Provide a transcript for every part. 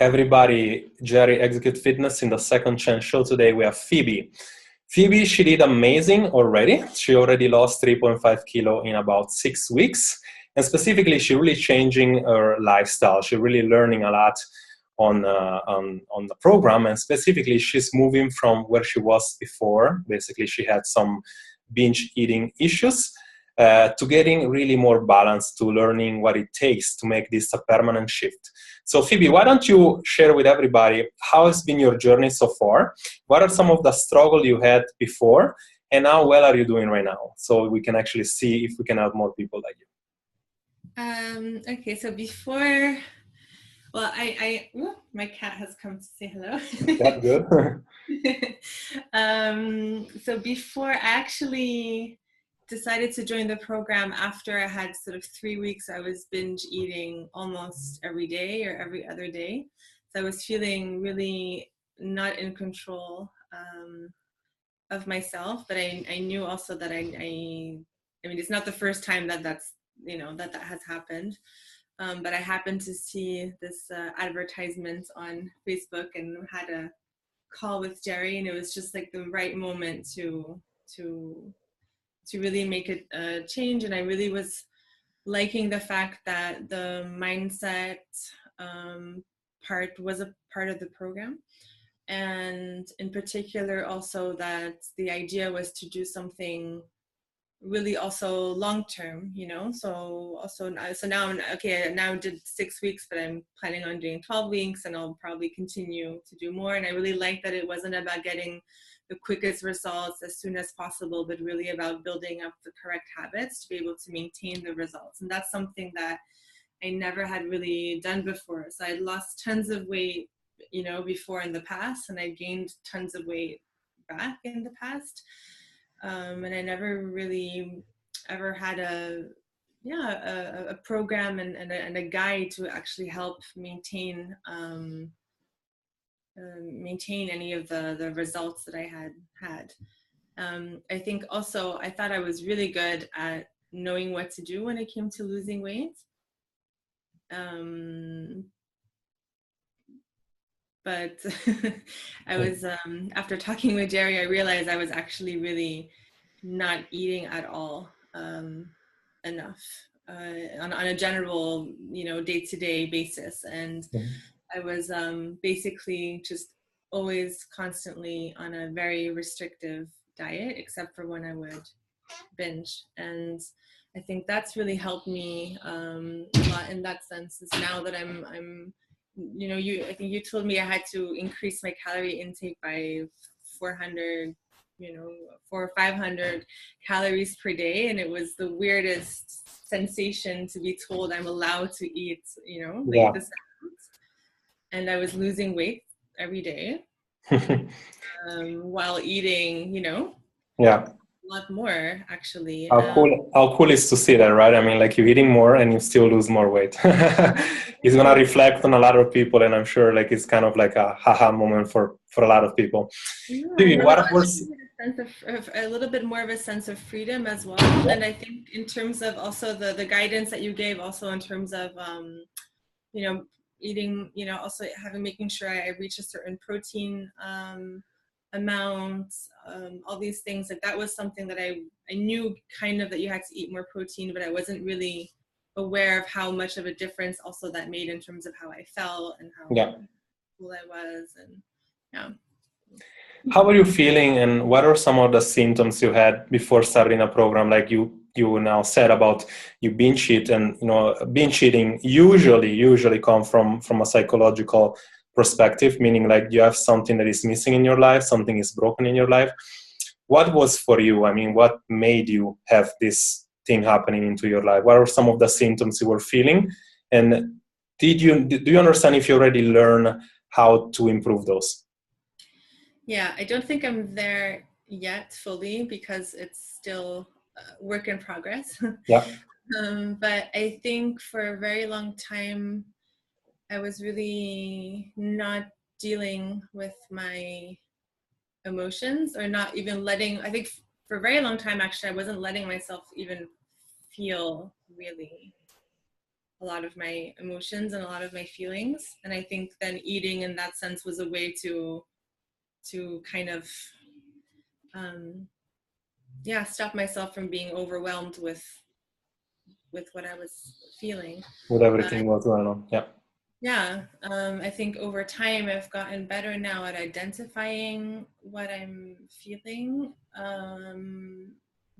Everybody, Jerry Execute Fitness in the Second Chance show. Today we have Phoebe. Phoebe, she did amazing already. She already lost 3.5 kilo in about 6 weeks. And specifically, she really changing her lifestyle. She really learning a lot on the program. And specifically, she's moving from where she was before. Basically, she had some binge eating issues to getting really more balanced, to learning what it takes to make this a permanent shift. So Phoebe, why don't you share with everybody how has been your journey so far? What are some of the struggles you had before? And how well are you doing right now? So we can actually see if we can help more people like you. Okay, so before, well, my cat has come to say hello. That's good. So before I actually decided to join the program, after I had sort of 3 weeks, I was binge eating almost every day or every other day. So I was feeling really not in control of myself, but I knew also that I mean, it's not the first time that that has happened. But I happened to see this advertisement on Facebook and had a call with Jerry, and it was just like the right moment to really make a change. And I really was liking the fact that the mindset part was a part of the program, and in particular also that the idea was to do something really also long term, so now now I did 6 weeks, but I'm planning on doing 12 weeks, and I'll probably continue to do more. And I really like that it wasn't about getting the quickest results as soon as possible, but really about building up the correct habits to be able to maintain the results. And that's something that I never had really done before. So I lost tons of weight, before in the past, and I gained tons of weight back in the past. And I never really ever had a program and a guide to actually help maintain any of the results that I had. I think also I thought I was really good at knowing what to do when it came to losing weight. But I was, after talking with Jerry, I realized I was actually really not eating at all enough on a general, day-to-day basis. And I was basically just always constantly on a very restrictive diet, except for when I would binge. And I think that's really helped me a lot in that sense, is now that I'm I think you told me I had to increase my calorie intake by 400 or 500 calories per day, and it was the weirdest sensation to be told I'm allowed to eat this amount. And I was losing weight every day while eating a lot more, actually. How cool is to see that, right? I mean, like, you're eating more and you still lose more weight. It's gonna reflect on a lot of people, and I'm sure like it's kind of like a haha moment for a lot of people. Yeah, a little bit more of a sense of freedom as well. And I think in terms of also the guidance that you gave, also in terms of eating, also making sure I reach a certain protein amount, all these things, like that was something that I knew kind of that you had to eat more protein, but I wasn't really aware of how much of a difference also that made in terms of how I felt and how cool I was. And how are you feeling, and what are some of the symptoms you had before starting a program? Like you now said about you binge eat, and binge eating usually come from a psychological perspective, meaning like you have something that is missing in your life, something is broken in your life. What was for you? I mean, what made you have this thing happening into your life? What are some of the symptoms you were feeling? And do you understand if you already learned how to improve those? Yeah, I don't think I'm there yet fully, because it's still work in progress. Yeah. But I think for a very long time, I was really not dealing with my emotions, or not even letting, I think for a very long time, actually, I wasn't letting myself even feel really a lot of my emotions and a lot of my feelings. And I think then eating in that sense was a way to kind of stop myself from being overwhelmed with what I was feeling. With everything what's going on. Yeah. Yeah, I think over time I've gotten better now at identifying what I'm feeling,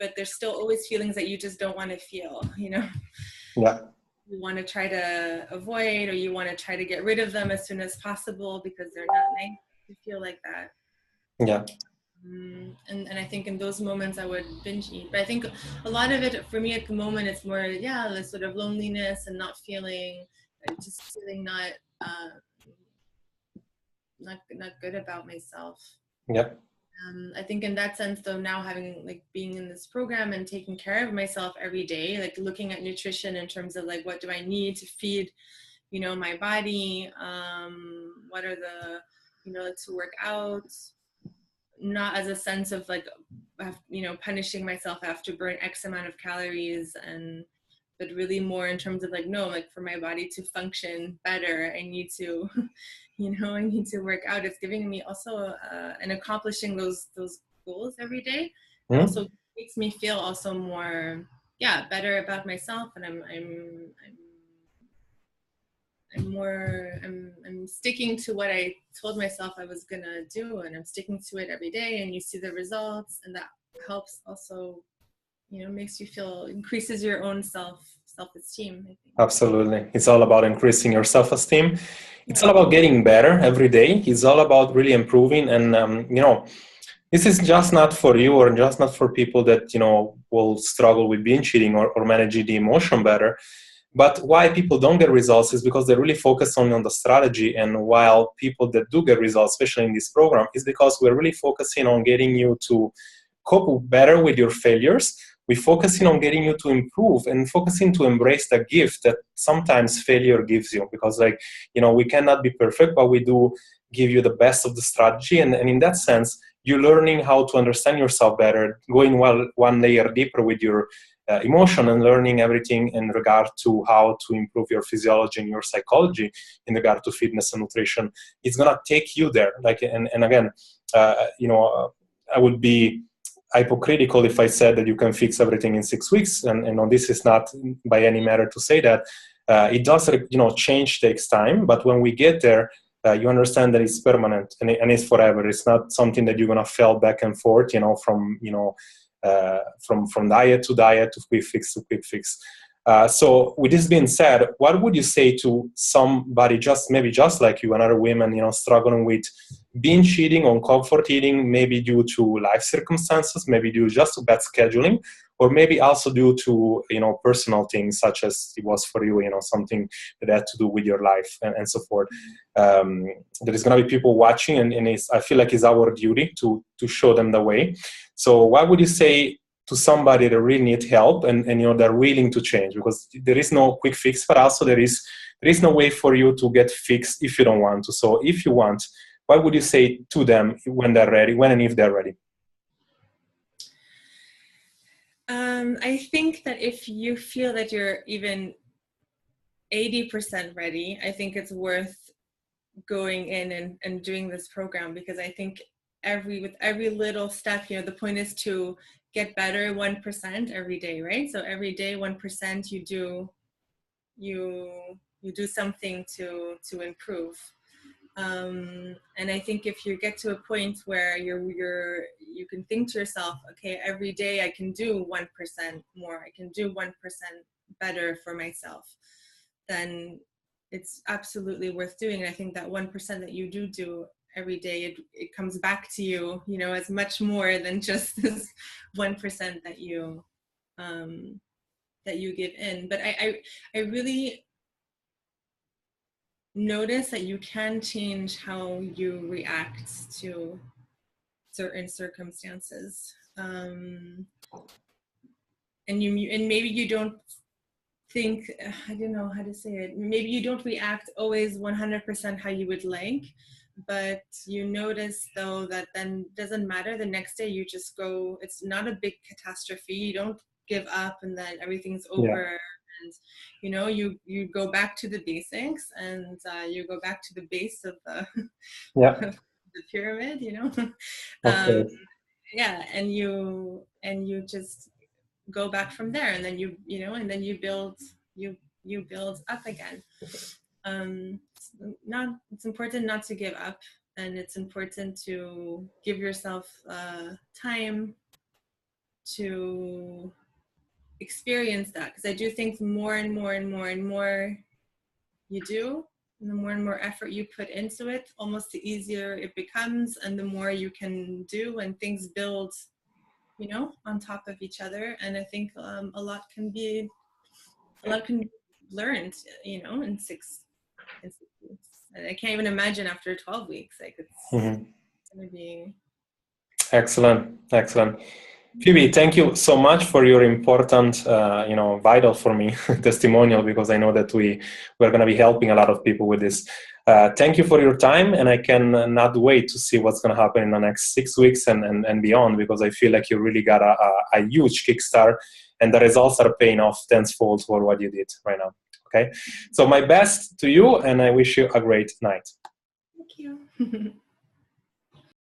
but there's still always feelings that you just don't want to feel, you know. Yeah. You want to try to avoid, or you want to try to get rid of them as soon as possible because they're not nice to feel like that. Yeah. And I think in those moments I would binge eat. But I think a lot of it for me at the moment, it's more, the sort of loneliness and not feeling, just feeling not good about myself. Yeah. I think in that sense, though, now having like being in this program and taking care of myself every day, like looking at nutrition in terms of like, what do I need to feed, you know, my body? What are the, you know, to work out? Not as a sense of like, you know, punishing myself. I have to burn X amount of calories, but really more in terms of like, no, like for my body to function better, I need to, you know, I need to work out. It's giving me also, and accomplishing those goals every day. It also makes me feel also more, better about myself, and I'm sticking to what I told myself I was gonna do, and I'm sticking to it every day, and you see the results, and that helps also, you know, makes you feel, increases your own self-esteem, I think. Absolutely. It's all about increasing your self-esteem. It's all about getting better every day. It's all about really improving. And, you know, this is just not for you, or just not for people that, you know, will struggle with binge eating or managing the emotion better. But why people don't get results is because they really focus on the strategy. And while people that do get results, especially in this program, is because we're really focusing on getting you to cope better with your failures. We're focusing on getting you to improve and focusing to embrace the gift that sometimes failure gives you. Because, like, you know, we cannot be perfect, but we do give you the best of the strategy. And in that sense, you're learning how to understand yourself better, going one layer deeper with your emotion, and learning everything in regard to how to improve your physiology and your psychology in regard to fitness and nutrition. It's going to take you there. Like, and again, you know, I would be hypocritical if I said that you can fix everything in 6 weeks. And you know, this is not by any matter to say that. It does, you know, change takes time, but when we get there, you understand that it's permanent and it's forever. It's not something that you're gonna fall back and forth, you know, from diet to diet, to quick fix to quick fix. So with this being said, what would you say to somebody just like you, another woman, you know, struggling with binge eating or comfort eating, maybe due to life circumstances, maybe due just to bad scheduling, or maybe also due to, you know, personal things such as it was for you, you know, something that had to do with your life and so forth. There is going to be people watching, and I feel like it's our duty to show them the way. So what would you say to somebody that really need help and you know, they're willing to change? Because there is no quick fix, but also there is no way for you to get fixed if you don't want to. So if you want, what would you say to them when they're ready, when and if they're ready? I think that if you feel that you're even 80% ready, I think it's worth going in and doing this program, because I think with every little step, you know, the point is to get better 1% every day, right? So every day 1% you do something to improve. And I think if you get to a point where you can think to yourself, okay, every day I can do 1% more, I can do 1% better for myself, then it's absolutely worth doing. And I think that 1% that you do every day, it comes back to you, you know, as much more than just this 1% that you give in. But I really notice that you can change how you react to certain circumstances, and maybe you don't think, I don't know how to say it, maybe you don't react always 100% how you would like, but you notice though that then doesn't matter, the next day you just go, it's not a big catastrophe, you don't give up and then everything's over. And you go back to the basics, and you go back to the base of the Yeah. of the pyramid. Okay. Yeah, and you just go back from there, and then you build up again. It's important not to give up, and it's important to give yourself time to experience that, because I do think the more and more and more and more you do, and the more and more effort you put into it, almost the easier it becomes, and the more you can do, and things build on top of each other. And I think a lot can be learned in 6 weeks. And I can't even imagine after 12 weeks, like it's going to be Excellent. Phoebe, thank you so much for your important, vital for me testimonial, because I know that we're going to be helping a lot of people with this. Thank you for your time, and I can not wait to see what's going to happen in the next 6 weeks and beyond, because I feel like you really got a huge kickstart, and the results are paying off tenfold for what you did right now. Okay, so my best to you, and I wish you a great night. Thank you.